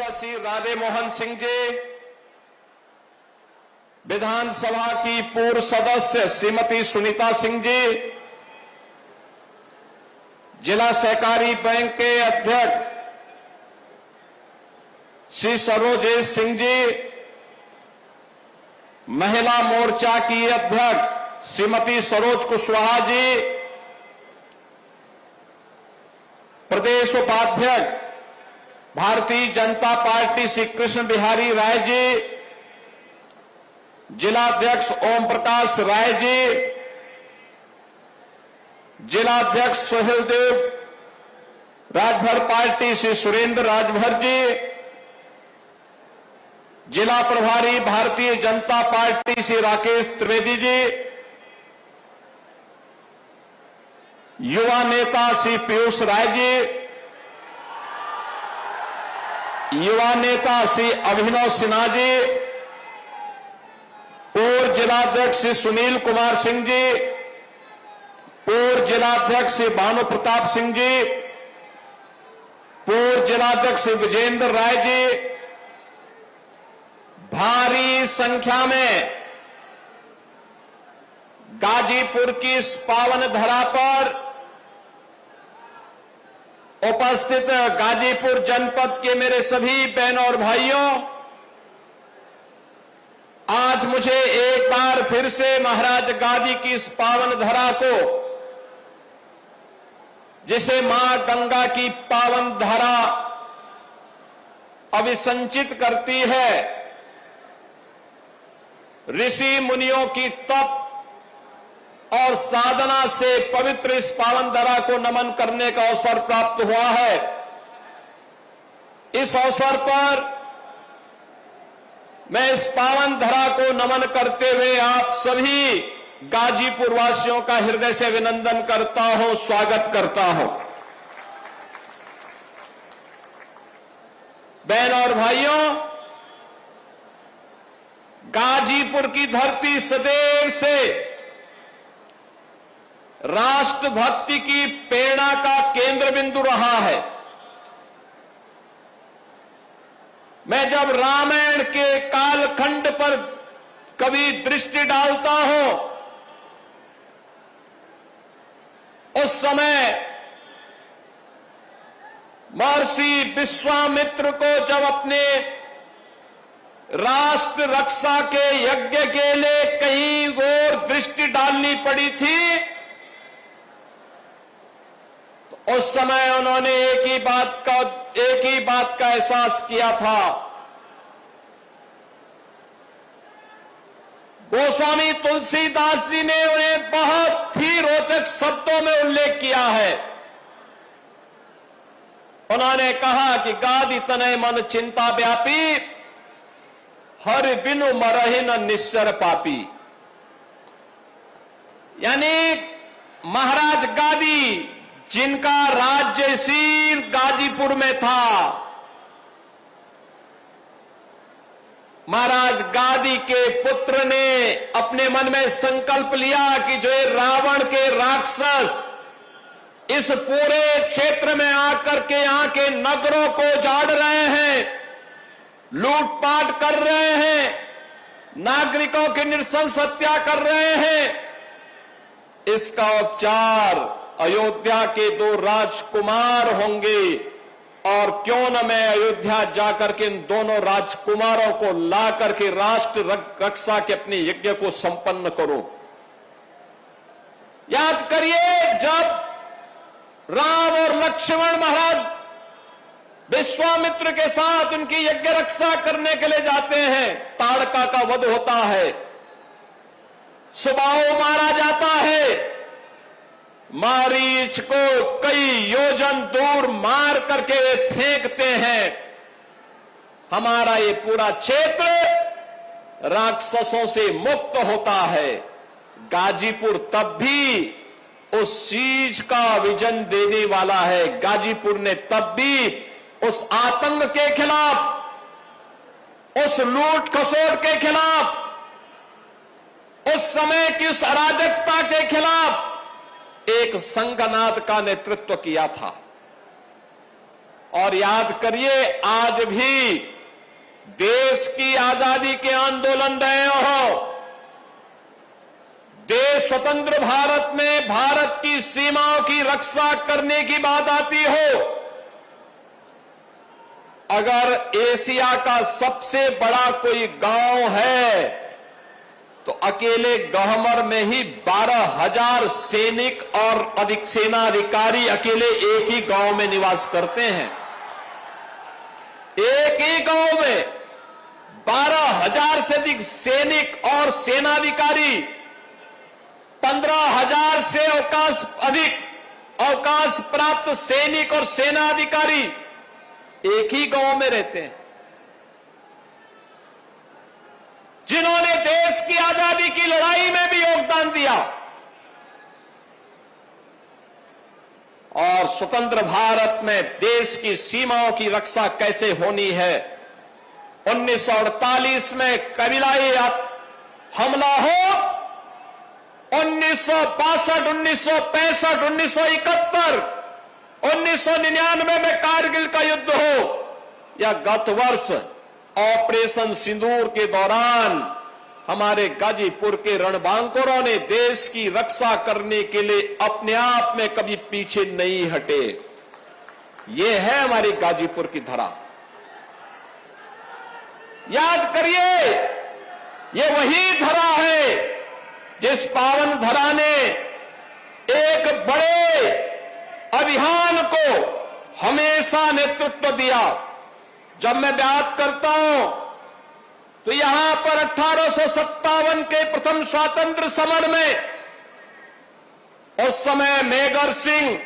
सांसद श्री राधे मोहन सिंह जी, विधानसभा की पूर्व सदस्य श्रीमती सुनीता सिंह जी, जिला सहकारी बैंक के अध्यक्ष श्री सरोजेश सिंह जी, महिला मोर्चा की अध्यक्ष श्रीमती सरोज कुशवाहा जी, प्रदेश उपाध्यक्ष भारतीय जनता पार्टी श्री कृष्ण बिहारी राय जी, जिलाध्यक्ष ओम प्रकाश राय जी, जिलाध्यक्ष सोहेल देव, राजभर पार्टी श्री सुरेंद्र राजभर जी, जिला प्रभारी भारतीय जनता पार्टी श्री राकेश त्रिवेदी जी, युवा नेता श्री पीयूष राय जी, युवा नेता श्री अभिनव सिन्हा जी, पूर्व जिलाध्यक्ष श्री सुनील कुमार सिंह जी, पूर्व जिलाध्यक्ष श्री भानु प्रताप सिंह जी, पूर्व जिलाध्यक्ष श्री विजेंद्र राय जी, भारी संख्या में गाजीपुर की इस पावन धरा पर उपस्थित गाजीपुर जनपद के मेरे सभी बहनों और भाइयों, आज मुझे एक बार फिर से महाराज गादी की इस पावन धरा को, जिसे मां गंगा की पावन धारा अभिसंचित करती है, ऋषि मुनियों की तप और साधना से पवित्र इस पावन धरा को नमन करने का अवसर प्राप्त हुआ है। इस अवसर पर मैं इस पावन धरा को नमन करते हुए आप सभी गाजीपुर वासियों का हृदय से अभिनंदन करता हूं, स्वागत करता हूं। बहनों और भाइयों, गाजीपुर की धरती सदैव से राष्ट्रभक्ति की प्रेरणा का केंद्र बिंदु रहा है। मैं जब रामायण के कालखंड पर कभी दृष्टि डालता हूं, उस समय महर्षि विश्वामित्र को जब अपने राष्ट्र रक्षा के यज्ञ के लिए कहीं और दृष्टि डालनी पड़ी थी, तो उस समय उन्होंने एक ही बात का एहसास किया था। गोस्वामी तुलसीदास जी ने उन्हें बहुत ही रोचक शब्दों में उल्लेख किया है। उन्होंने कहा कि गादि तनय मन चिंता व्यापी, हर बिनु मरहि न निश्चर पापी। यानी महाराज गादी, जिनका राज्य शीर गाजीपुर में था, महाराज गादी के पुत्र ने अपने मन में संकल्प लिया कि जो रावण के राक्षस इस पूरे क्षेत्र में आकर के यहाँ के नगरों को उजाड़ रहे हैं, लूटपाट कर रहे हैं, नागरिकों की नृशंस हत्या कर रहे हैं, इसका उपचार अयोध्या के 2 राजकुमार होंगे, और क्यों न मैं अयोध्या जाकर के इन दोनों राजकुमारों को ला करके राष्ट्र रक्षा के अपने यज्ञ को संपन्न करूं। याद करिए, जब राम और लक्ष्मण महाराज विश्वामित्र के साथ उनकी यज्ञ रक्षा करने के लिए जाते हैं, ताड़का का वध होता है, सुबाहु मारा जाता है, मारीच को कई योजन दूर मार करके वे फेंकते हैं। हमारा ये पूरा क्षेत्र राक्षसों से मुक्त होता है। गाजीपुर तब भी उस चीज का विजन देने वाला है। गाजीपुर ने तब भी उस आतंक के खिलाफ, उस लूट खसोट के खिलाफ, उस समय की उस अराजकता के खिलाफ एक संघनाद का नेतृत्व किया था। और याद करिए, आज भी देश की आजादी के आंदोलन रहे हो, देश स्वतंत्र भारत में भारत की सीमाओं की रक्षा करने की बात आती हो, अगर एशिया का सबसे बड़ा कोई गांव है तो अकेले गहमर में ही 12,000 सैनिक और अधिक सेना अधिकारी अकेले एक ही गांव में निवास करते हैं। एक ही गांव में 12,000 से अधिक सैनिक और सेनाधिकारी, 15,000 से अधिक अवकाश प्राप्त सैनिक और सेनाधिकारी एक ही गांव में रहते हैं, जिन्होंने देश की आजादी की लड़ाई में भी योगदान दिया और स्वतंत्र भारत में देश की सीमाओं की रक्षा कैसे होनी है। 1948 में कबीलाई हमला हो, 1962, 1965, 1971, 1999 में कारगिल का युद्ध हो, या गत वर्ष ऑपरेशन सिंदूर के दौरान हमारे गाजीपुर के रणबांकुरों ने देश की रक्षा करने के लिए अपने आप में कभी पीछे नहीं हटे। ये है हमारी गाजीपुर की धरा। याद करिए, ये वही धरा है जिस पावन धरा ने एक बड़े अभियान को हमेशा नेतृत्व दिया। जब मैं बात करता हूं तो यहां पर 1857 के प्रथम स्वातंत्र समर में उस समय मेजर सिंह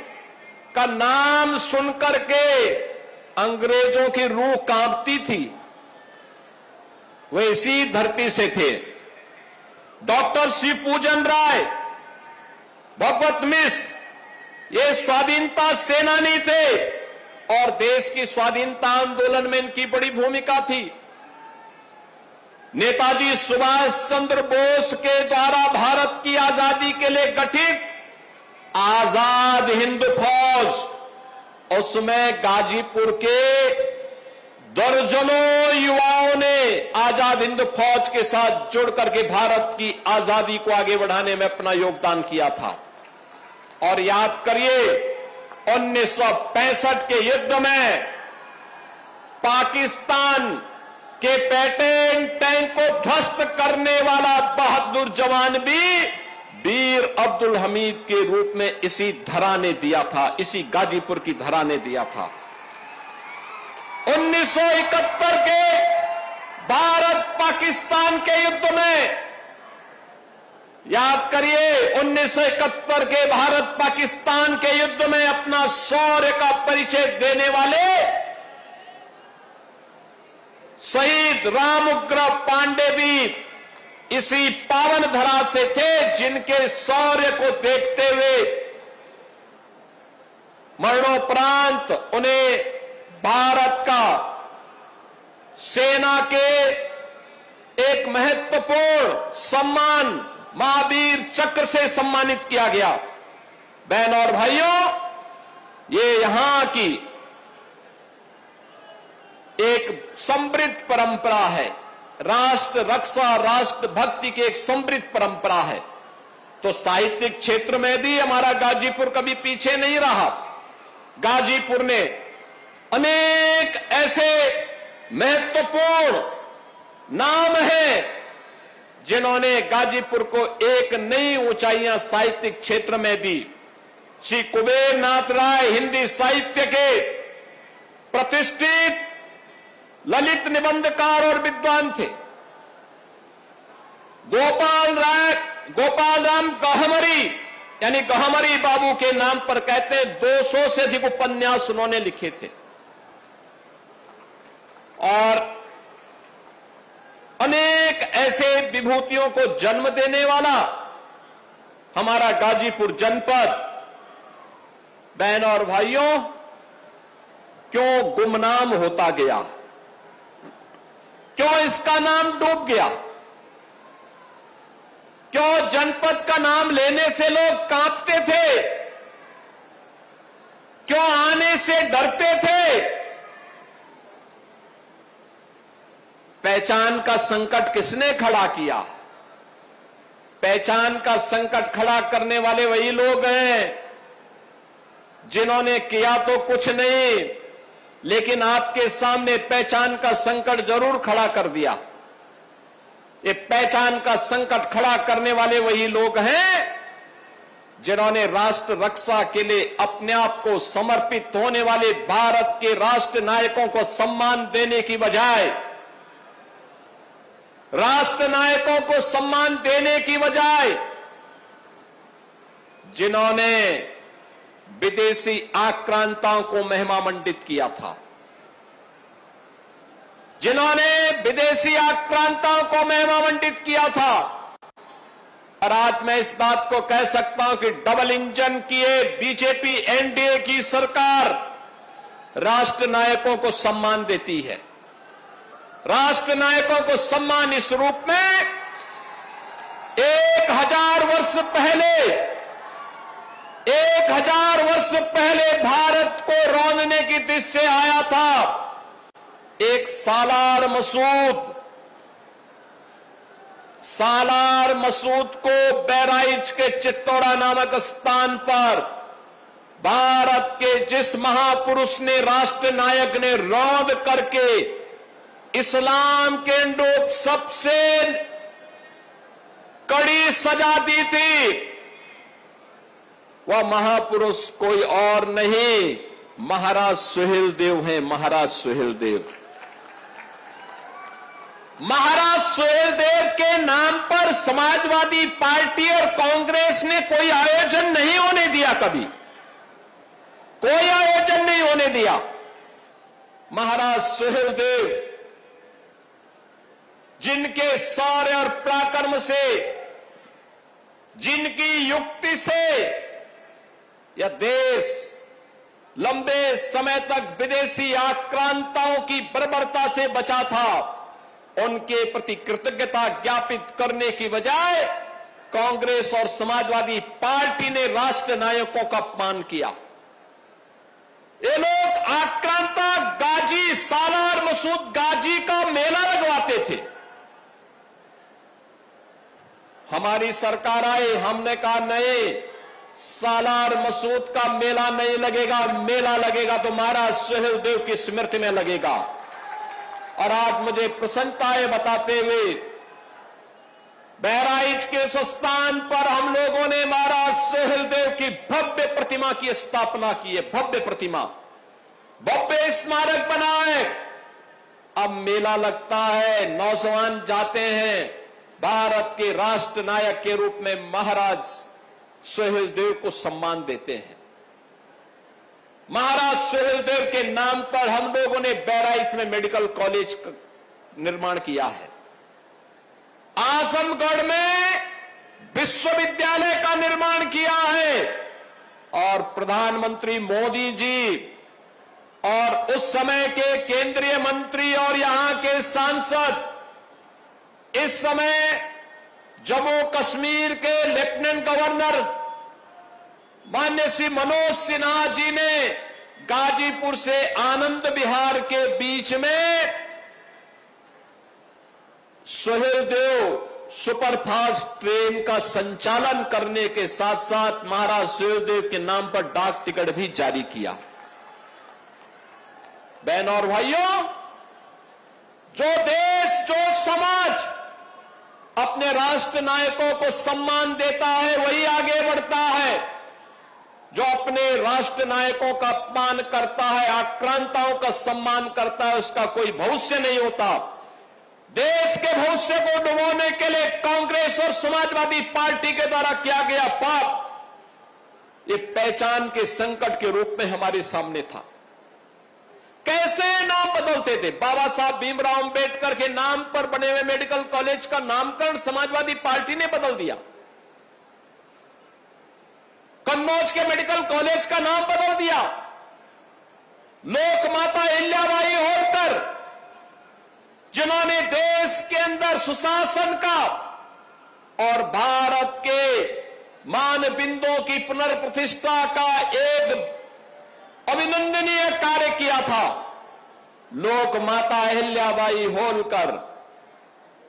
का नाम सुनकर के अंग्रेजों की रूह कांपती थी। वे इसी धरती से थे। डॉक्टर शिवपूजन राय, भगवत मिश्र, ये स्वाधीनता सेनानी थे और देश की स्वाधीनता आंदोलन में इनकी बड़ी भूमिका थी। नेताजी सुभाष चंद्र बोस के द्वारा भारत की आजादी के लिए गठित आजाद हिंद फौज, उसमें गाजीपुर के दर्जनों युवाओं ने आजाद हिंद फौज के साथ जुड़ करके भारत की आजादी को आगे बढ़ाने में अपना योगदान किया था। और याद करिए, 1965 के युद्ध में पाकिस्तान के पैटर्न टैंक को ध्वस्त करने वाला बहादुर जवान भी वीर अब्दुल हमीद के रूप में इसी धरा ने दिया था, इसी गाजीपुर की धरा ने दिया था। 1971 के भारत पाकिस्तान के युद्ध में, याद करिए, 1971 के भारत पाकिस्तान के युद्ध में अपना शौर्य का परिचय देने वाले शहीद रामउग्र पांडे भी इसी पावन धरा से थे, जिनके शौर्य को देखते हुए मरणोपरांत उन्हें भारत का सेना के एक महत्वपूर्ण सम्मान महावीर चक्र से सम्मानित किया गया। बहनों और भाइयों, ये यहां की एक समृद्ध परंपरा है। राष्ट्र रक्षा, राष्ट्र भक्ति की एक समृद्ध परंपरा है। तो साहित्यिक क्षेत्र में भी हमारा गाजीपुर कभी पीछे नहीं रहा। गाजीपुर ने अनेक ऐसे महत्वपूर्ण नाम हैं जिन्होंने गाजीपुर को एक नई ऊंचाइयां साहित्यिक क्षेत्र में दी। श्री कुबेर नाथ राय हिंदी साहित्य के प्रतिष्ठित ललित निबंधकार और विद्वान थे। गोपाल राम गहमरी, यानी गहमरी बाबू के नाम पर कहते हैं, 200 से अधिक उपन्यास उन्होंने लिखे थे। और अनेक ऐसे विभूतियों को जन्म देने वाला हमारा गाजीपुर जनपद, बहनों और भाइयों, क्यों गुमनाम होता गया, क्यों इसका नाम डूब गया, क्यों जनपद का नाम लेने से लोग कांपते थे, क्यों आने से डरते थे? पहचान का संकट किसने खड़ा किया? पहचान का संकट खड़ा करने वाले वही लोग हैं जिन्होंने किया तो कुछ नहीं, लेकिन आपके सामने पहचान का संकट जरूर खड़ा कर दिया। ये पहचान का संकट खड़ा करने वाले वही लोग हैं जिन्होंने राष्ट्र रक्षा के लिए अपने आप को समर्पित होने वाले भारत के राष्ट्र नायकों को सम्मान देने की बजाय, जिन्होंने विदेशी आक्रांताओं को महिमामंडित किया था, और आज मैं इस बात को कह सकता हूं कि डबल इंजन किए बीजेपी एनडीए की सरकार राष्ट्र नायकों को सम्मान देती है। राष्ट्र नायकों को सम्मान इस रूप में 1000 वर्ष पहले भारत को रौंदने की दृष्टि से आया था एक सालार मसूद को बहराइच के चित्तौड़ा नामक स्थान पर भारत के जिस महापुरुष ने, राष्ट्र नायक ने रौंद करके इस्लाम के अंडोप सबसे कड़ी सजा दी थी, वह महापुरुष कोई और नहीं, महाराज सुहेलदेव हैं। महाराज सुहेलदेव के नाम पर समाजवादी पार्टी और कांग्रेस ने कोई आयोजन नहीं होने दिया, कभी कोई आयोजन नहीं होने दिया। महाराज सुहेलदेव जिनके शौर्य और पराक्रम से, जिनकी युक्ति से यह देश लंबे समय तक विदेशी आक्रांताओं की बर्बरता से बचा था, उनके प्रति कृतज्ञता ज्ञापित करने की बजाय कांग्रेस और समाजवादी पार्टी ने राष्ट्र नायकों का अपमान किया। ये लोग आक्रांता गाजी, सालार मसूद गाजी का मेला लगवाते थे। हमारी सरकार आई, हमने कहा नहीं, सालार मसूद का मेला नहीं लगेगा, मेला लगेगा तो महाराज सुहेलदेव की स्मृति में लगेगा। और आज मुझे प्रसन्नता है बताते हुए, बहराइच के उस स्थान पर हम लोगों ने महाराज सुहेलदेव की भव्य प्रतिमा की स्थापना की है। भव्य प्रतिमा, भव्य स्मारक बना है। अब मेला लगता है, नौजवान जाते हैं, भारत के राष्ट्र नायक के रूप में महाराज सुहेलदेव को सम्मान देते हैं। महाराज सुहेलदेव के नाम पर हम लोगों ने बहराइच में मेडिकल कॉलेज का निर्माण किया है। आजमगढ़ में विश्वविद्यालय का निर्माण किया है। और प्रधानमंत्री मोदी जी और उस समय के केंद्रीय मंत्री और यहां के सांसद, इस समय जम्मू कश्मीर के लेफ्टिनेंट गवर्नर माननीय श्री मनोज सिन्हा जी ने गाजीपुर से आनंद विहार के बीच में सुहेलदेव सुपरफास्ट ट्रेन का संचालन करने के साथ साथ महाराज सुहेलदेव के नाम पर डाक टिकट भी जारी किया। बहनों और भाइयों, जो देश, जो समाज अपने राष्ट्र नायकों को सम्मान देता है वही आगे बढ़ता है। जो अपने राष्ट्र नायकों का अपमान करता है, आक्रांताओं का सम्मान करता है, उसका कोई भविष्य नहीं होता। देश के भविष्य को डुबोने के लिए कांग्रेस और समाजवादी पार्टी के द्वारा किया गया पाप, ये पहचान के संकट के रूप में हमारे सामने था। कैसे नाम बदलते थे? बाबा साहब भीमराव अंबेडकर के नाम पर बने हुए मेडिकल कॉलेज का नामकरण समाजवादी पार्टी ने बदल दिया। कन्नौज के मेडिकल कॉलेज का नाम बदल दिया। लोकमाता अहिल्याबाई होलकर, जिन्होंने देश के अंदर सुशासन का और भारत के मानबिंदों की पुनर्प्रतिष्ठा का एक अभिनंदनीय कार्य किया था, लोकमाता अहिल्याबाई होलकर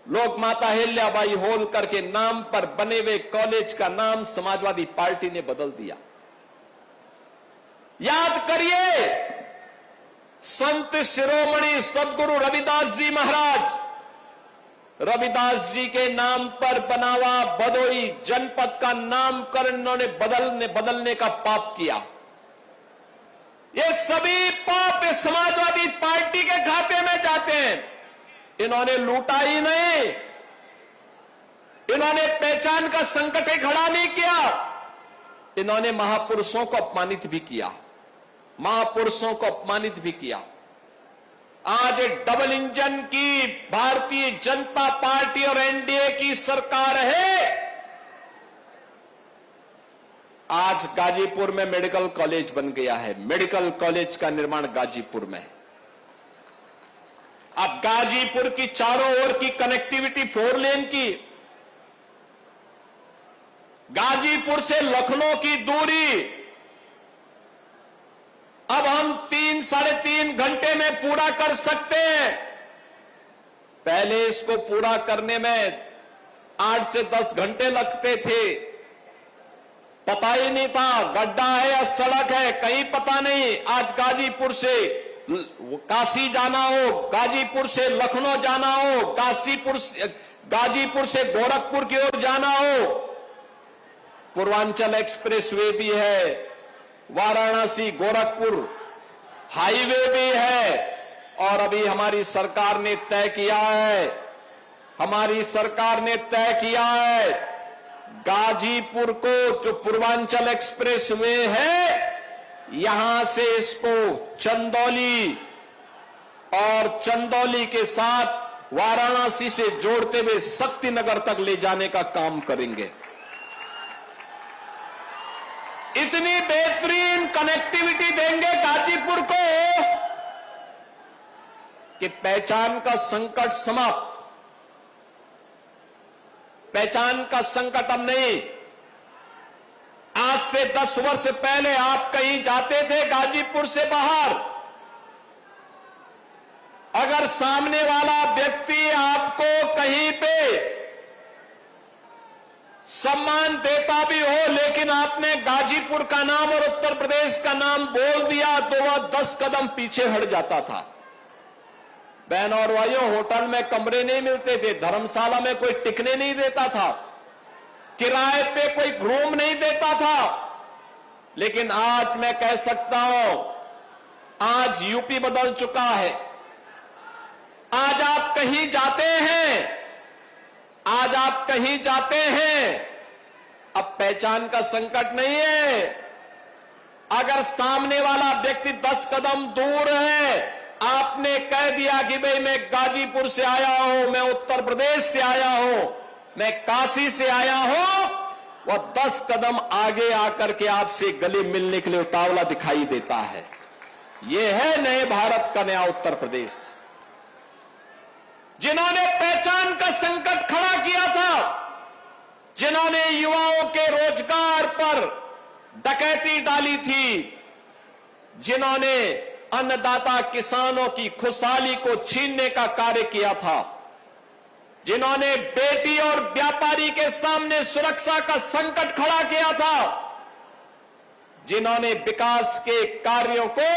लोक माता अहिल्याबाई होलकर के नाम पर बने हुए कॉलेज का नाम समाजवादी पार्टी ने बदल दिया। याद करिए, संत शिरोमणि सदगुरु रविदास जी महाराज, रविदास जी के नाम पर बना हुआ भदोई जनपद का नामकरण इन्होंने बदलने का पाप किया। ये सभी पाप समाजवादी पार्टी के खाते में जाते हैं। इन्होंने लूटा ही नहीं, इन्होंने पहचान का संकट ही खड़ा नहीं किया, इन्होंने महापुरुषों को अपमानित भी किया, महापुरुषों को अपमानित भी किया। आज एक डबल इंजन की भारतीय जनता पार्टी और एनडीए की सरकार है। आज गाजीपुर में मेडिकल कॉलेज बन गया है, मेडिकल कॉलेज का निर्माण गाजीपुर में। अब गाजीपुर की चारों ओर की कनेक्टिविटी 4 लेन की, गाजीपुर से लखनऊ की दूरी अब हम 3-3.5 घंटे में पूरा कर सकते हैं। पहले इसको पूरा करने में 8 से 10 घंटे लगते थे, पता ही नहीं था गड्ढा है या सड़क है, कहीं पता नहीं। आज गाजीपुर से काशी जाना हो, गाजीपुर से लखनऊ जाना हो, गाजीपुर से गोरखपुर की ओर जाना हो, पूर्वांचल एक्सप्रेस वे भी है, वाराणसी गोरखपुर हाईवे भी है। और अभी हमारी सरकार ने तय किया है, हमारी सरकार ने तय किया है, गाजीपुर को जो पूर्वांचल एक्सप्रेस वे है, यहां से इसको चंदौली और चंदौली के साथ वाराणसी से जोड़ते हुए शक्तिनगर तक ले जाने का काम करेंगे। इतनी बेहतरीन कनेक्टिविटी देंगे गाजीपुर को कि पहचान का संकट समाप्त। पहचान का संकट अब नहीं। आज से 10 वर्ष पहले आप कहीं जाते थे गाजीपुर से बाहर, अगर सामने वाला व्यक्ति आपको कहीं पे सम्मान देता भी हो, लेकिन आपने गाजीपुर का नाम और उत्तर प्रदेश का नाम बोल दिया तो वह 10 कदम पीछे हट जाता था। बहन और भाइयों, होटल में कमरे नहीं मिलते थे, धर्मशाला में कोई टिकने नहीं देता था, किराए पे कोई रूम नहीं देता था। लेकिन आज मैं कह सकता हूं, आज यूपी बदल चुका है। आज आप कहीं जाते हैं, आज आप कहीं जाते हैं, अब पहचान का संकट नहीं है। अगर सामने वाला व्यक्ति 10 कदम दूर है, आपने कह दिया कि भाई मैं गाजीपुर से आया हूं, मैं उत्तर प्रदेश से आया हूं, मैं काशी से आया हूं, वह 10 कदम आगे आकर के आपसे गले मिलने के लिए उतावला दिखाई देता है। यह है नए भारत का नया उत्तर प्रदेश। जिन्होंने पहचान का संकट खड़ा किया था, जिन्होंने युवाओं के रोजगार पर डकैती डाली थी, जिन्होंने अन्नदाता किसानों की खुशहाली को छीनने का कार्य किया था, जिन्होंने बेटी और व्यापारी के सामने सुरक्षा का संकट खड़ा किया था, जिन्होंने विकास के कार्यों को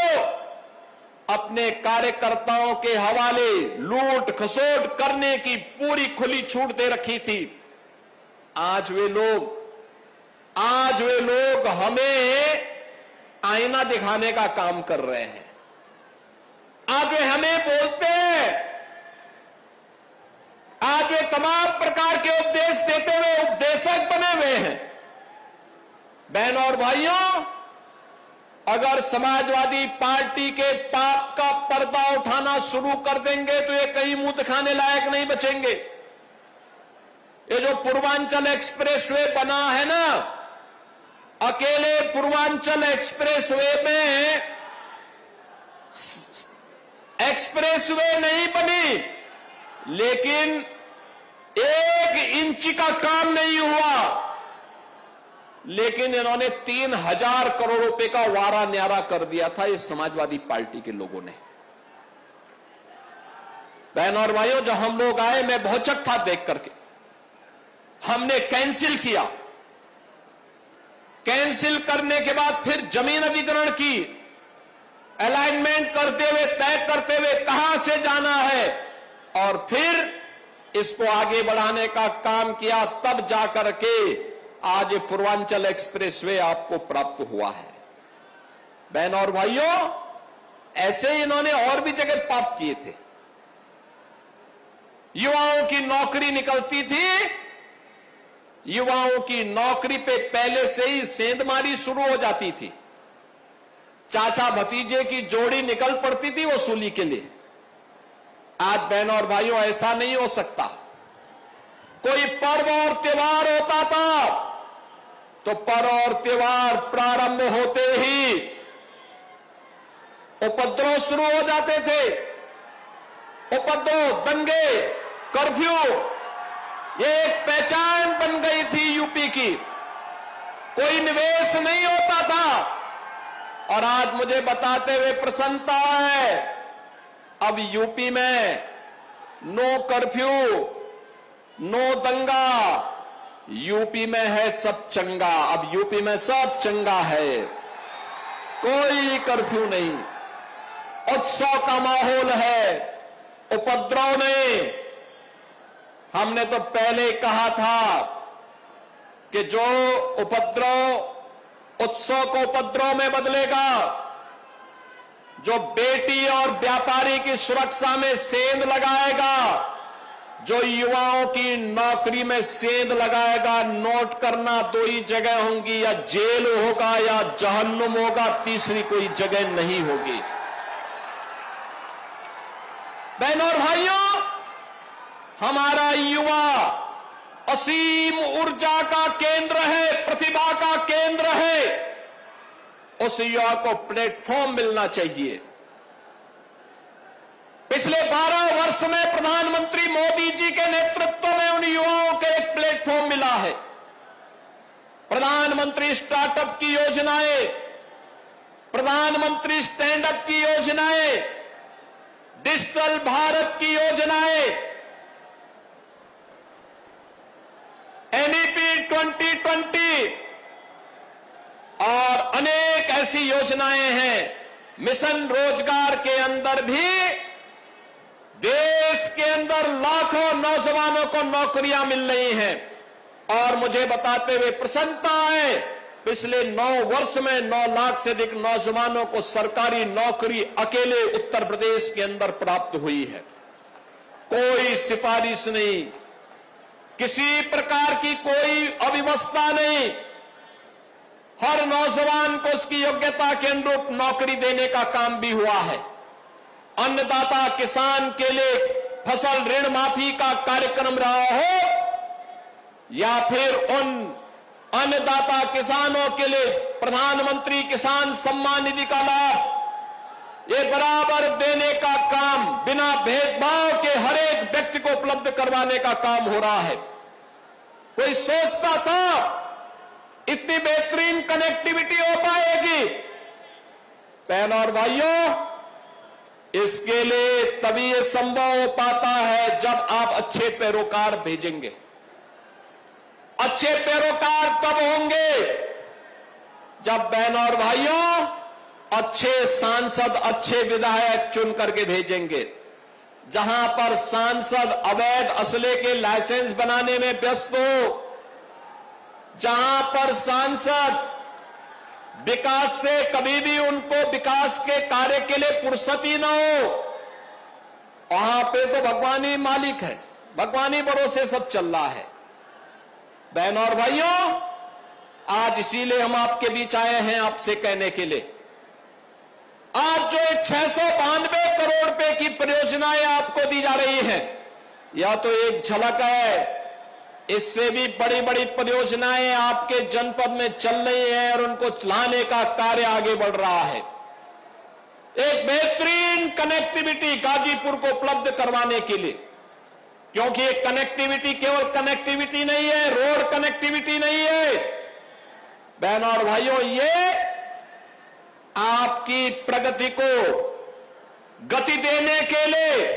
अपने कार्यकर्ताओं के हवाले लूट खसोट करने की पूरी खुली छूट दे रखी थी, आज वे लोग हमें आईना दिखाने का काम कर रहे हैं। आज वे हमें बोलते हैं, आज वे तमाम प्रकार के उपदेश देते हुए उपदेशक बने हुए हैं। बहन और भाइयों, अगर समाजवादी पार्टी के पाप का पर्दा उठाना शुरू कर देंगे तो ये कहीं मुंह दिखाने लायक नहीं बचेंगे। ये जो पूर्वांचल एक्सप्रेसवे बना है ना, अकेले पूर्वांचल एक्सप्रेसवे में एक्सप्रेसवे नहीं बनी, लेकिन 1 इंच का काम नहीं हुआ, लेकिन इन्होंने 3000 करोड़ रुपए का वारा न्यारा कर दिया था इस समाजवादी पार्टी के लोगों ने। बहन और भाइयों, जब हम लोग आए मैं बहुत चक था देख करके। हमने कैंसिल किया, कैंसिल करने के बाद फिर जमीन अधिग्रहण की, अलाइनमेंट करते हुए, तय करते हुए कहां से जाना है, और फिर इसको आगे बढ़ाने का काम किया। तब जाकर के आज पूर्वांचल एक्सप्रेसवे आपको प्राप्त हुआ है। बहन और भाइयों, ऐसे ही इन्होंने और भी जगह पाप किए थे। युवाओं की नौकरी निकलती थी, युवाओं की नौकरी पे पहले से ही सेंधमारी शुरू हो जाती थी। चाचा भतीजे की जोड़ी निकल पड़ती थी वसूली के लिए। आज बहनों और भाइयों, ऐसा नहीं हो सकता। कोई पर्व और त्योहार होता था तो पर्व और त्योहार प्रारंभ होते ही उपद्रव शुरू हो जाते थे। उपद्रव, दंगे, कर्फ्यू, ये एक पहचान बन गई थी यूपी की। कोई निवेश नहीं होता था। और आज मुझे बताते हुए प्रसन्नता है, अब यूपी में नो कर्फ्यू, नो दंगा, यूपी में है सब चंगा। अब यूपी में सब चंगा है, कोई कर्फ्यू नहीं, उत्सव का माहौल है, उपद्रव नहीं। हमने तो पहले ही कहा था कि जो उपद्रव उत्सव को उपद्रव में बदलेगा, जो बेटी और व्यापारी की सुरक्षा में सेंध लगाएगा, जो युवाओं की नौकरी में सेंध लगाएगा, नोट करना दो ही जगह होंगी, या जेल होगा या जहन्नुम होगा, तीसरी कोई जगह नहीं होगी। बहनों और भाइयों, हमारा युवा असीम ऊर्जा का केंद्र है, प्रतिभा का केंद्र है। उस युवा को प्लेटफॉर्म मिलना चाहिए। पिछले 12 वर्ष में प्रधानमंत्री मोदी जी के नेतृत्व में उन युवाओं को एक प्लेटफॉर्म मिला है। प्रधानमंत्री स्टार्टअप की योजनाएं, प्रधानमंत्री स्टैंड अप की योजनाएं, डिजिटल भारत की योजनाएं, एनईपी 2020 और अनेक ऐसी योजनाएं हैं। मिशन रोजगार के अंदर भी देश के अंदर लाखों नौजवानों को नौकरियां मिल रही हैं। और मुझे बताते हुए प्रसन्नता है, पिछले 9 वर्ष में 9 लाख से अधिक नौजवानों को सरकारी नौकरी अकेले उत्तर प्रदेश के अंदर प्राप्त हुई है। कोई सिफारिश नहीं, किसी प्रकार की कोई अव्यवस्था नहीं। हर नौजवान को उसकी योग्यता के अनुरूप नौकरी देने का काम भी हुआ है। अन्नदाता किसान के लिए फसल ऋण माफी का कार्यक्रम रहा हो, या फिर उन अन्नदाता किसानों के लिए प्रधानमंत्री किसान सम्मान निधि का लाभ, ये बराबर देने का काम बिना भेदभाव के हर एक व्यक्ति को उपलब्ध करवाने का काम हो रहा है। कोई सोचता था इतनी बेहतरीन कनेक्टिविटी हो पाएगी? बहनों और भाइयों, इसके लिए तभी ये संभव हो पाता है जब आप अच्छे पैरोकार भेजेंगे। अच्छे पैरोकार तब होंगे जब बहनों और भाइयों अच्छे सांसद, अच्छे विधायक चुन करके भेजेंगे। जहां पर सांसद अवैध असले के लाइसेंस बनाने में व्यस्त हो, जहां पर सांसद विकास से कभी भी उनको विकास के कार्य के लिए फुर्सत ही ना हो, वहां पे तो भगवान ही मालिक है, भगवान ही भरोसे सब चल रहा है। बहनों और भाइयों, आज इसीलिए हम आपके बीच आए हैं आपसे कहने के लिए, आज जो 692 करोड़ रुपए की परियोजनाएं आपको दी जा रही हैं, यह तो एक झलक है। इससे भी बड़ी बड़ी परियोजनाएं आपके जनपद में चल रही हैं और उनको चलाने का कार्य आगे बढ़ रहा है। एक बेहतरीन कनेक्टिविटी गाजीपुर को उपलब्ध करवाने के लिए, क्योंकि ये कनेक्टिविटी केवल कनेक्टिविटी नहीं है, रोड कनेक्टिविटी नहीं है। बहनों और भाइयों, ये आपकी प्रगति को गति देने के लिए,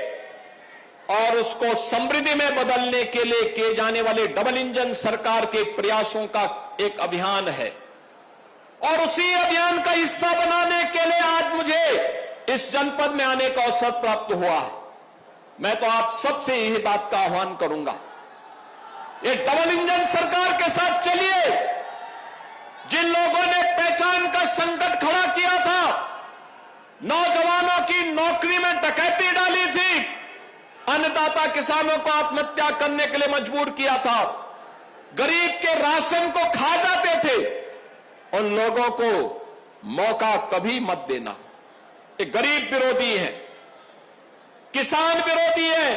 और उसको समृद्धि में बदलने के लिए किए जाने वाले डबल इंजन सरकार के प्रयासों का एक अभियान है। और उसी अभियान का हिस्सा बनाने के लिए आज मुझे इस जनपद में आने का अवसर प्राप्त हुआ है। मैं तो आप सबसे यही बात का आह्वान करूंगा, ये डबल इंजन सरकार के साथ चलिए। जिन लोगों ने पहचान का संकट खड़ा किया था, नौजवानों की नौकरी में डकैती डाली थी, अन्नदाता किसानों को आत्महत्या करने के लिए मजबूर किया था, गरीब के राशन को खा जाते थे, उन लोगों को मौका कभी मत देना। ये गरीब विरोधी है, किसान विरोधी है,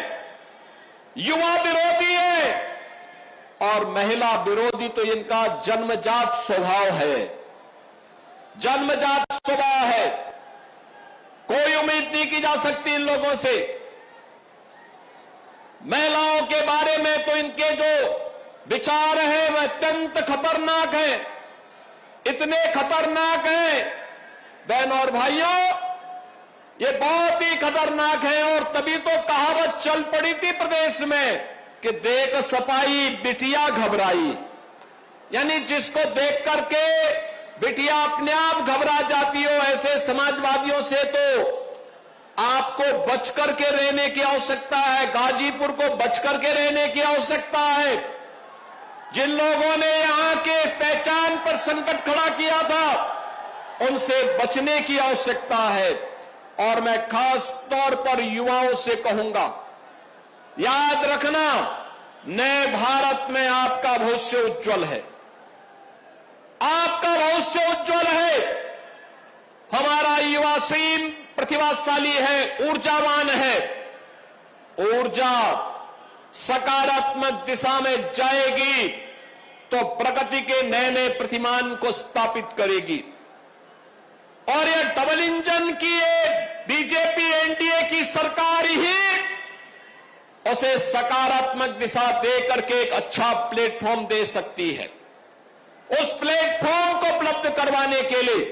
युवा विरोधी है और महिला विरोधी तो इनका जन्मजात स्वभाव है, जन्मजात स्वभाव है। कोई उम्मीद नहीं की जा सकती इन लोगों से। महिलाओं के बारे में तो इनके जो विचार हैं वह अत्यंत खतरनाक हैं, इतने खतरनाक हैं बहनों और भाइयों, ये बहुत ही खतरनाक है। और तभी तो कहावत चल पड़ी थी प्रदेश में कि देख सपाई बिटिया घबराई, यानी जिसको देख करके बिटिया अपने आप घबरा जाती हो, ऐसे समाजवादियों से तो आपको बच करके रहने की आवश्यकता है, गाजीपुर को बच करके रहने की आवश्यकता है। जिन लोगों ने यहां के पहचान पर संकट खड़ा किया था, उनसे बचने की आवश्यकता है। और मैं खास तौर पर युवाओं से कहूंगा, याद रखना, नए भारत में आपका भविष्य उज्जवल है, आपका भविष्य उज्जवल है। हमारा युवा सीन प्रतिभाशाली है, ऊर्जावान है। ऊर्जा सकारात्मक दिशा में जाएगी तो प्रगति के नए नए प्रतिमान को स्थापित करेगी। और यह डबल इंजन की बीजेपी एनडीए की सरकार ही उसे सकारात्मक दिशा दे करके एक अच्छा प्लेटफॉर्म दे सकती है। उस प्लेटफॉर्म को उपलब्ध करवाने के लिए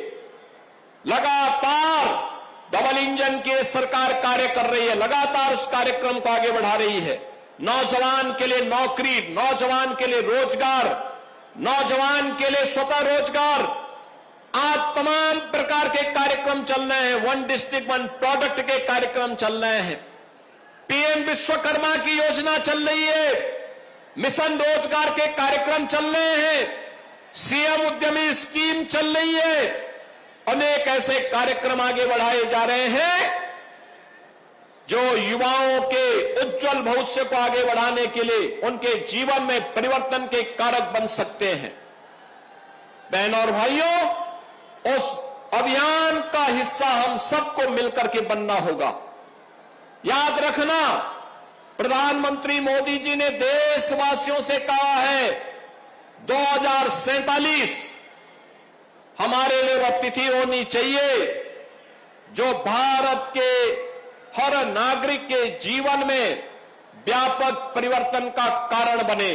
लगातार डबल इंजन की सरकार कार्य कर रही है, लगातार उस कार्यक्रम को आगे बढ़ा रही है। नौजवान के लिए नौकरी, नौजवान के लिए रोजगार, नौजवान के लिए स्वतः रोजगार, आज तमाम प्रकार के कार्यक्रम चल रहे हैं। वन डिस्ट्रिक्ट वन प्रोडक्ट के कार्यक्रम चल रहे हैं, पीएम विश्वकर्मा की योजना चल रही है, मिशन रोजगार के कार्यक्रम चल रहे हैं, सीएम उद्यमी स्कीम चल रही है। अनेक ऐसे कार्यक्रम आगे बढ़ाए जा रहे हैं जो युवाओं के उज्जवल भविष्य को आगे बढ़ाने के लिए, उनके जीवन में परिवर्तन के कारक बन सकते हैं। बहनों और भाइयों, उस अभियान का हिस्सा हम सबको मिलकर के बनना होगा। याद रखना, प्रधानमंत्री मोदी जी ने देशवासियों से कहा है 2047 हमारे लिए वह तिथि होनी चाहिए जो भारत के हर नागरिक के जीवन में व्यापक परिवर्तन का कारण बने,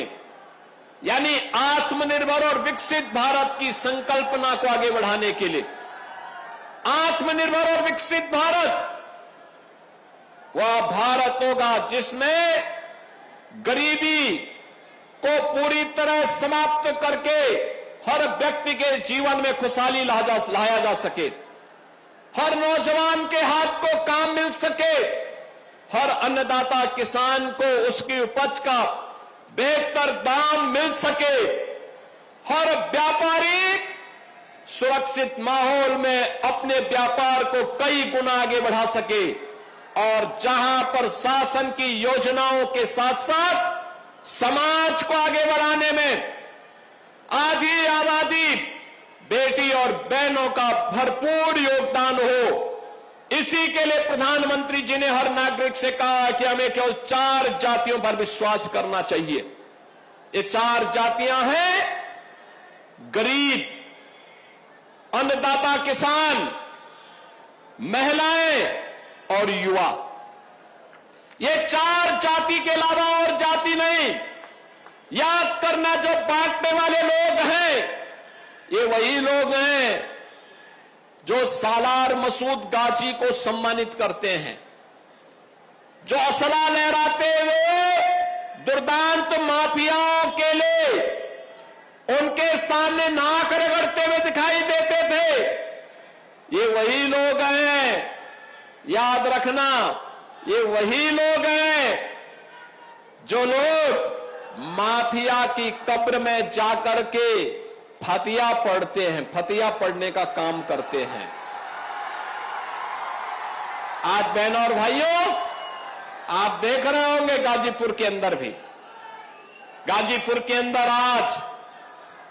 यानी आत्मनिर्भर और विकसित भारत की संकल्पना को आगे बढ़ाने के लिए। आत्मनिर्भर और विकसित भारत वह भारत होगा जिसमें गरीबी को पूरी तरह समाप्त करके हर व्यक्ति के जीवन में खुशहाली लाया जा सके, हर नौजवान के हाथ को काम मिल सके, हर अन्नदाता किसान को उसकी उपज का बेहतर दाम मिल सके, हर व्यापारी सुरक्षित माहौल में अपने व्यापार को कई गुना आगे बढ़ा सके। और जहां पर शासन की योजनाओं के साथ साथ समाज को आगे बढ़ाने में आधी आबादी बेटी और बहनों का भरपूर योगदान हो, इसी के लिए प्रधानमंत्री जी ने हर नागरिक से कहा कि हमें केवल 4 जातियों पर विश्वास करना चाहिए। ये 4 जातियां हैं, गरीब, अन्नदाता किसान, महिलाएं और युवा। ये 4 जाति के अलावा और जाति नहीं। याद करना, जो बांटने वाले लोग हैं ये वही लोग हैं जो सालार मसूद गाजी को सम्मानित करते हैं, जो असला लहराते हुए दुर्दांत माफियाओं के लिए उनके सामने नाक रगड़ते हुए दिखाई देते थे, ये वही लोग हैं, याद रखना, ये वही लोग हैं जो लोग माफिया की कब्र में जाकर के फतिया पढ़ते हैं, फतिया पढ़ने का काम करते हैं। आज बहनों और भाइयों, आप देख रहे होंगे गाजीपुर के अंदर भी, गाजीपुर के अंदर आज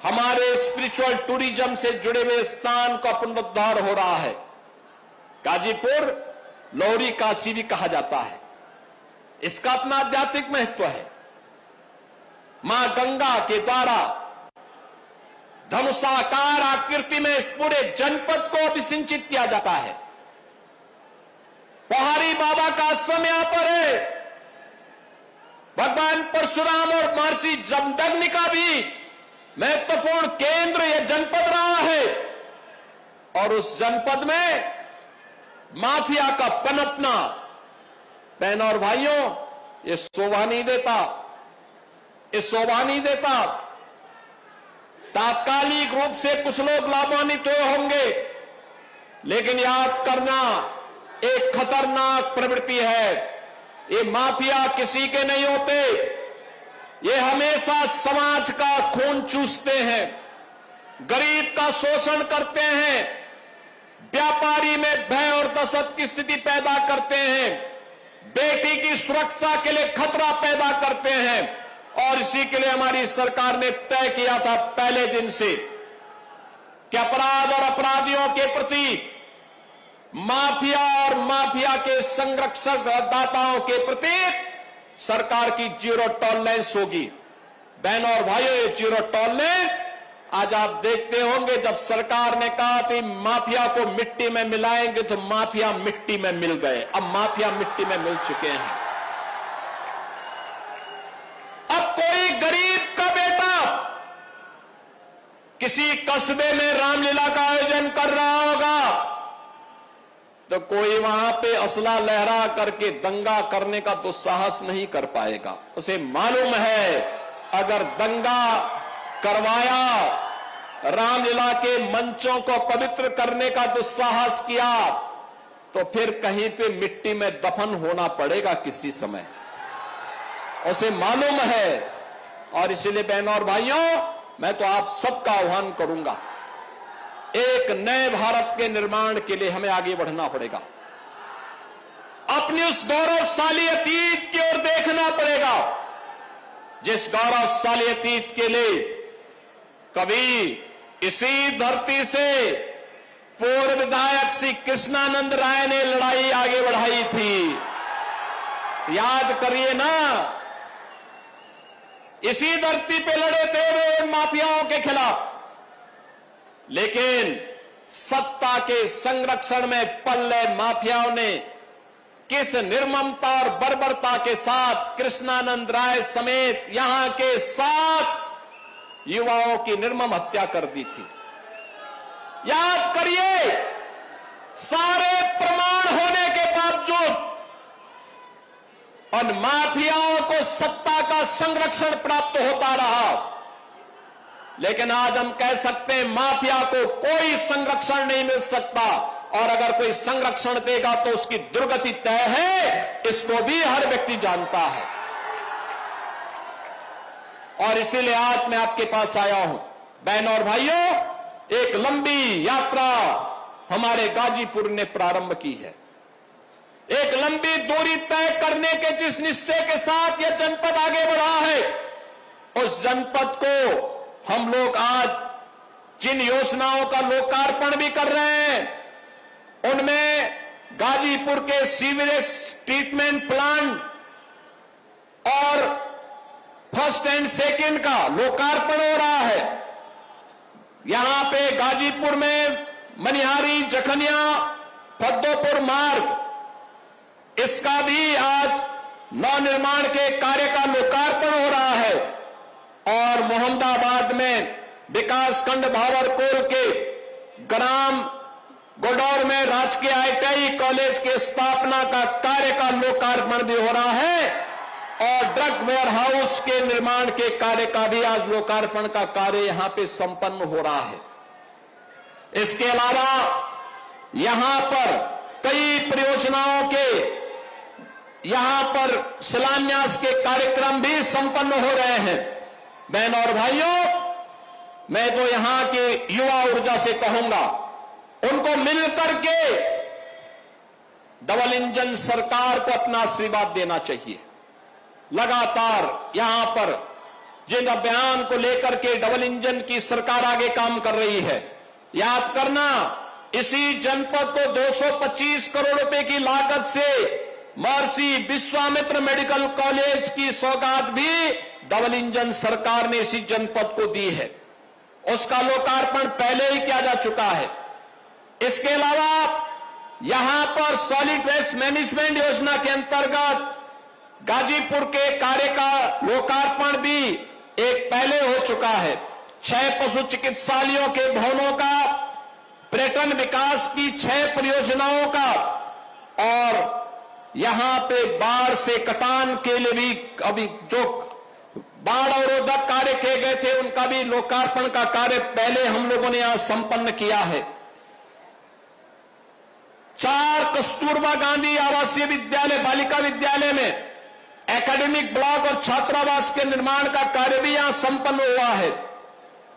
हमारे स्पिरिचुअल टूरिज्म से जुड़े हुए स्थान का पुनरुद्धार हो रहा है। गाजीपुर लोहरी काशी भी कहा जाता है, इसका अपना आध्यात्मिक महत्व है। मां गंगा के द्वारा धनुषाकार आकृति में इस पूरे जनपद को अभिसिंचित किया जाता है। पहाड़ी बाबा का आश्रम यहां पर है। भगवान परशुराम और महर्षि जमदग्नि का भी महत्वपूर्ण केंद्र यह जनपद रहा है, और उस जनपद में माफिया का पनपना, बहनों और भाइयों, ये शोभा नहीं देता, ये शोभा नहीं देता। तात्कालिक रूप से कुछ लोग लाभान्वित होंगे, लेकिन याद करना, एक खतरनाक प्रवृत्ति है। ये माफिया किसी के नहीं होते, ये हमेशा समाज का खून चूसते हैं, गरीब का शोषण करते हैं, व्यापारी में भय और दहशत की स्थिति पैदा करते हैं, बेटी की सुरक्षा के लिए खतरा पैदा करते हैं। और इसी के लिए हमारी सरकार ने तय किया था पहले दिन से कि अपराध और अपराधियों के प्रति, माफिया और माफिया के संरक्षक दाताओं के प्रति सरकार की जीरो टॉलरेंस होगी। बहनों और भाइयों, ये जीरो टॉलरेंस आज आप देखते होंगे, जब सरकार ने कहा कि माफिया को मिट्टी में मिलाएंगे, तो माफिया मिट्टी में मिल गए। अब माफिया मिट्टी में मिल चुके हैं। अब कोई गरीब का बेटा किसी कस्बे में रामलीला का आयोजन कर रहा होगा, तो कोई वहां पे असला लहरा करके दंगा करने का दुस्साहस नहीं कर पाएगा। उसे मालूम है, अगर दंगा करवाया, रामलीला के मंचों को पवित्र करने का दुस्साहस किया, तो फिर कहीं पे मिट्टी में दफन होना पड़ेगा किसी समय, उसे मालूम है। और इसलिए बहनों और भाइयों, मैं तो आप सबका आह्वान करूंगा, एक नए भारत के निर्माण के लिए हमें आगे बढ़ना पड़ेगा। अपनी उस गौरवशाली अतीत की ओर देखना पड़ेगा, जिस गौरवशाली अतीत के लिए कभी इसी धरती से पूर्व विधायक श्री कृष्णानंद राय ने लड़ाई आगे बढ़ाई थी। याद करिए ना, इसी धरती पे लड़े थे वे माफियाओं के खिलाफ। लेकिन सत्ता के संरक्षण में पल्ले माफियाओं ने किस निर्ममता और बर्बरता के साथ कृष्णानंद राय समेत यहां के 7 युवाओं की निर्मम हत्या कर दी थी। याद करिए, सारे प्रमाण होने के बावजूद उन माफियाओं को सत्ता का संरक्षण प्राप्त होता रहा। लेकिन आज हम कह सकते हैं, माफिया को कोई संरक्षण नहीं मिल सकता, और अगर कोई संरक्षण देगा तो उसकी दुर्गति तय है, इसको भी हर व्यक्ति जानता है। और इसीलिए आज मैं आपके पास आया हूं। बहनों और भाइयों, एक लंबी यात्रा हमारे गाजीपुर ने प्रारंभ की है। एक लंबी दूरी तय करने के जिस निश्चय के साथ यह जनपद आगे बढ़ा है, उस जनपद को हम लोग आज जिन योजनाओं का लोकार्पण भी कर रहे हैं, उनमें गाजीपुर के सीवरेज ट्रीटमेंट प्लांट और फर्स्ट एंड सेकेंड का लोकार्पण हो रहा है। यहां पे गाजीपुर में मनिहारी जखनिया फद्दोपुर मार्ग, इसका भी आज नवनिर्माण के कार्य का लोकार्पण हो रहा है। और मोहम्मदाबाद में विकासखंड भावरकोल के ग्राम गुड़ौर में राजकीय ITI कॉलेज की स्थापना का कार्य का लोकार्पण भी हो रहा है और ड्रग वेयर हाउस के निर्माण के कार्य का भी आज लोकार्पण का कार्य यहां पे संपन्न हो रहा है। इसके अलावा यहां पर कई परियोजनाओं के यहां पर शिलान्यास के कार्यक्रम भी संपन्न हो रहे हैं। बहनों और भाइयों, मैं तो यहां के युवा ऊर्जा से कहूंगा, उनको मिलकर के डबल इंजन सरकार को अपना आशीर्वाद देना चाहिए। लगातार यहां पर जिन अभियान को लेकर के डबल इंजन की सरकार आगे काम कर रही है, याद करना, इसी जनपद को 225 करोड़ रुपए की लागत से महर्षि विश्वामित्र मेडिकल कॉलेज की सौगात भी डबल इंजन सरकार ने इसी जनपद को दी है। उसका लोकार्पण पहले ही किया जा चुका है। इसके अलावा यहां पर सॉलिड वेस्ट मैनेजमेंट योजना के अंतर्गत गाजीपुर के कार्य का लोकार्पण भी एक पहले हो चुका है। 6 पशु चिकित्सालयों के भवनों का, पर्यटन विकास की 6 परियोजनाओं का और यहां पे बाढ़ से कटान के लिए भी अभी जो बाढ़ अवरोधक कार्य किए गए थे उनका भी लोकार्पण का कार्य पहले हम लोगों ने यहां संपन्न किया है। 4 कस्तूरबा गांधी आवासीय विद्यालय, बालिका विद्यालय में एकेडमिक ब्लॉक और छात्रावास के निर्माण का कार्य भी यहां संपन्न हुआ है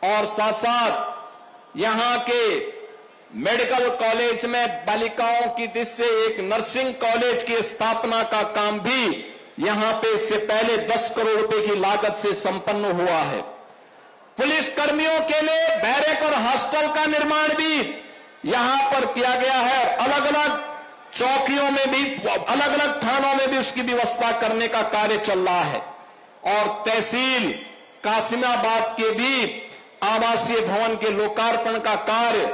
और साथ साथ यहां के मेडिकल कॉलेज में बालिकाओं की दृष्टि से एक नर्सिंग कॉलेज की स्थापना का काम भी यहां पे इससे पहले 10 करोड़ रुपए की लागत से संपन्न हुआ है। पुलिस कर्मियों के लिए बैरक और हॉस्टल का निर्माण भी यहां पर किया गया है। अलग अलग चौकियों में भी, अलग अलग थानों में भी उसकी व्यवस्था करने का कार्य चल रहा है और तहसील कासिमाबाद के भी आवासीय भवन के लोकार्पण का कार्य,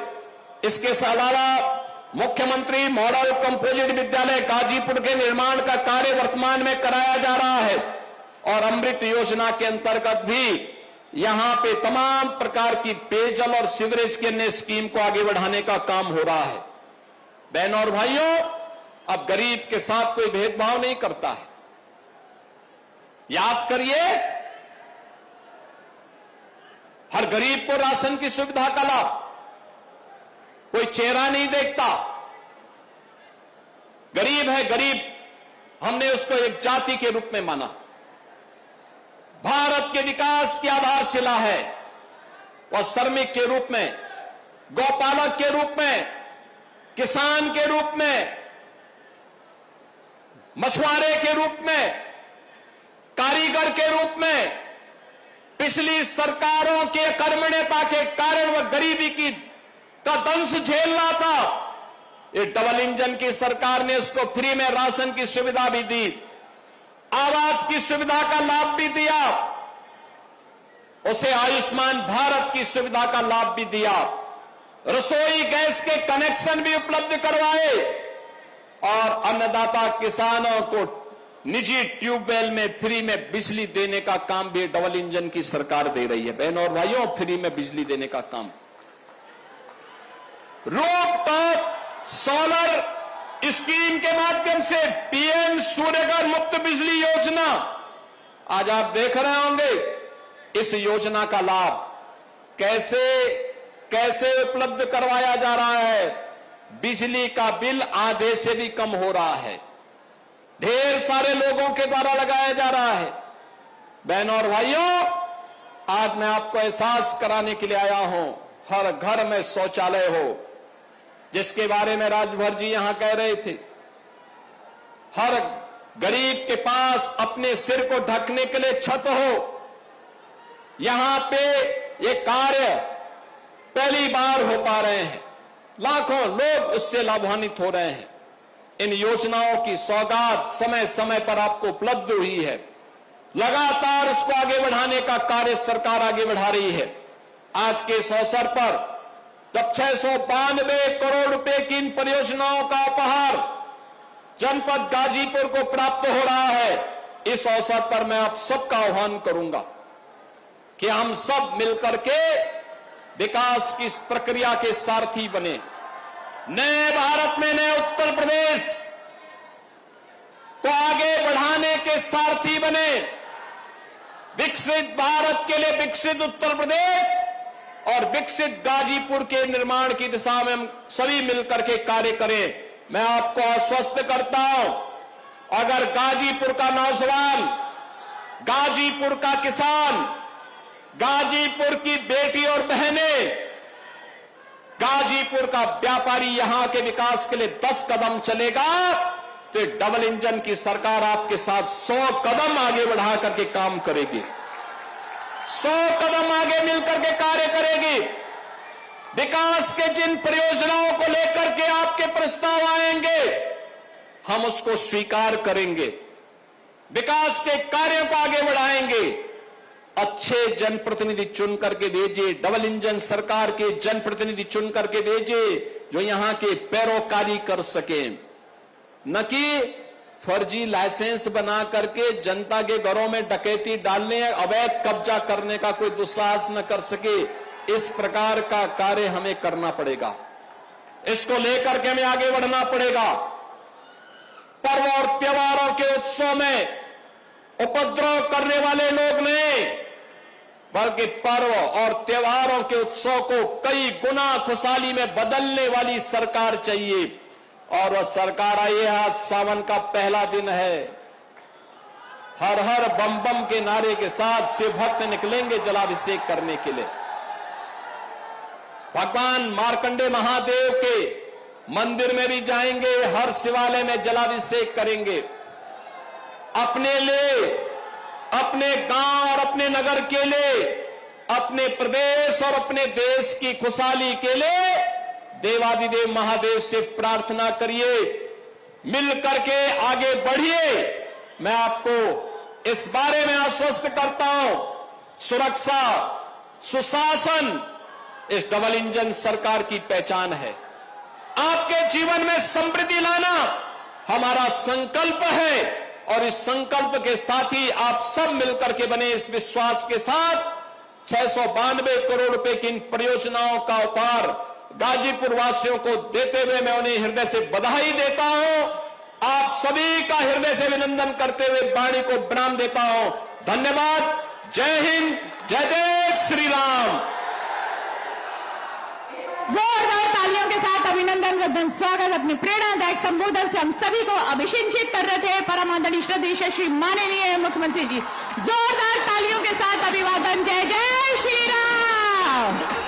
इसके अलावा मुख्यमंत्री मॉडल कंपोजिट विद्यालय गाजीपुर के निर्माण का कार्य वर्तमान में कराया जा रहा है और अमृत योजना के अंतर्गत भी यहां पे तमाम प्रकार की पेयजल और सीवरेज की अन्य स्कीम को आगे बढ़ाने का काम हो रहा है। बहनों और भाइयों, अब गरीब के साथ कोई भेदभाव नहीं करता है। याद करिए, हर गरीब को राशन की सुविधा का लाभ, कोई चेहरा नहीं देखता। गरीब है गरीब, हमने उसको एक जाति के रूप में माना। भारत के विकास की आधारशिला है, वह श्रमिक के रूप में, गौपालक के रूप में, किसान के रूप में, मछुआरे के रूप में, कारीगर के रूप में पिछली सरकारों के कर्मण्यता के कारण वह गरीबी की का दंश झेलना था। ये डबल इंजन की सरकार ने उसको फ्री में राशन की सुविधा भी दी, आवास की सुविधा का लाभ भी दिया, उसे आयुष्मान भारत की सुविधा का लाभ भी दिया, रसोई गैस के कनेक्शन भी उपलब्ध करवाए और अन्नदाता किसानों को निजी ट्यूबवेल में फ्री में बिजली देने का काम भी डबल इंजन की सरकार दे रही है। बहनों और भाइयों, फ्री में बिजली देने का काम, रूफटॉप सोलर स्कीम के माध्यम से पीएम सूर्यघर मुफ्त बिजली योजना, आज आप देख रहे होंगे इस योजना का लाभ कैसे कैसे उपलब्ध करवाया जा रहा है। बिजली का बिल आधे से भी कम हो रहा है, ढेर सारे लोगों के द्वारा लगाया जा रहा है। बहनों और भाइयों, आज मैं आपको एहसास कराने के लिए आया हूं, हर घर में शौचालय हो, जिसके बारे में राजभर जी यहां कह रहे थे। हर गरीब के पास अपने सिर को ढकने के लिए छत हो। यहां पे ये कार्य पहली बार हो पा रहे हैं, लाखों लोग उससे लाभान्वित हो रहे हैं। इन योजनाओं की सौगात समय समय पर आपको उपलब्ध हुई है, लगातार उसको आगे बढ़ाने का कार्य सरकार आगे बढ़ा रही है। आज के इस अवसर पर जब 692 करोड़ रुपए की इन परियोजनाओं का उपहार जनपद गाजीपुर को प्राप्त हो रहा है, इस अवसर पर मैं आप सबका आह्वान करूंगा कि हम सब मिलकर के विकास की इस प्रक्रिया के सारथी बने। नए भारत में नए उत्तर प्रदेश को आगे बढ़ाने के सारथी बने। विकसित भारत के लिए विकसित उत्तर प्रदेश और विकसित गाजीपुर के निर्माण की दिशा में हम सभी मिलकर के कार्य करें। मैं आपको आश्वस्त करता हूं, अगर गाजीपुर का नौजवान, गाजीपुर का किसान, गाजीपुर की बेटी और बहनें, गाजीपुर का व्यापारी यहां के विकास के लिए 10 कदम चलेगा तो डबल इंजन की सरकार आपके साथ 100 कदम आगे बढ़ा करके काम करेगी, 100 कदम आगे मिलकर के कार्य करेगी। विकास के जिन परियोजनाओं को लेकर के आपके प्रस्ताव आएंगे, हम उसको स्वीकार करेंगे, विकास के कार्यों को आगे बढ़ाएंगे। अच्छे जनप्रतिनिधि चुन करके भेजिए, डबल इंजन सरकार के जनप्रतिनिधि चुन करके भेजिए जो यहां के पैरोकारी कर सके, न कि फर्जी लाइसेंस बना करके जनता के घरों में डकैती डालने, अवैध कब्जा करने का कोई दुस्साहस न कर सके। इस प्रकार का कार्य हमें करना पड़ेगा, इसको लेकर के हमें आगे बढ़ना पड़ेगा। पर्व और त्योहारों के उत्सव में उपद्रव करने वाले लोग नहीं, बल्कि पर्व और त्योहारों के उत्सव को कई गुना खुशहाली में बदलने वाली सरकार चाहिए। और वह सरकार आई है, आज सावन का पहला दिन है। हर हर बम बम के नारे के साथ शिव भक्त निकलेंगे जलाभिषेक करने के लिए। भगवान मार्कंडे महादेव के मंदिर में भी जाएंगे, हर शिवालय में जलाभिषेक करेंगे। अपने लिए, अपने गांव और अपने नगर के लिए, अपने प्रदेश और अपने देश की खुशहाली के लिए देवादिदेव महादेव से प्रार्थना करिए, मिल करके आगे बढ़िए। मैं आपको इस बारे में आश्वस्त करता हूं, सुरक्षा, सुशासन इस डबल इंजन सरकार की पहचान है। आपके जीवन में समृद्धि लाना हमारा संकल्प है और इस संकल्प के साथ ही आप सब मिलकर के बने, इस विश्वास के साथ 692 करोड़ रुपए की इन परियोजनाओं का उपहार गाजीपुर वासियों को देते हुए मैं उन्हें हृदय से बधाई देता हूं। आप सभी का हृदय से अभिनंदन करते हुए वाणी को प्रणाम देता हूं। धन्यवाद। जय हिंद, जय जय श्री राम। जोरदार तालियों के साथ अभिनंदन, स्वागत, अपने प्रेरणादायक संबोधन से हम सभी को अभिषिंचित कर रहे थे परम आदरणीय श्रद्धेय श्री माननीय मुख्यमंत्री जी। जोरदार तालियों के साथ अभिवादन। जय जय श्री राम।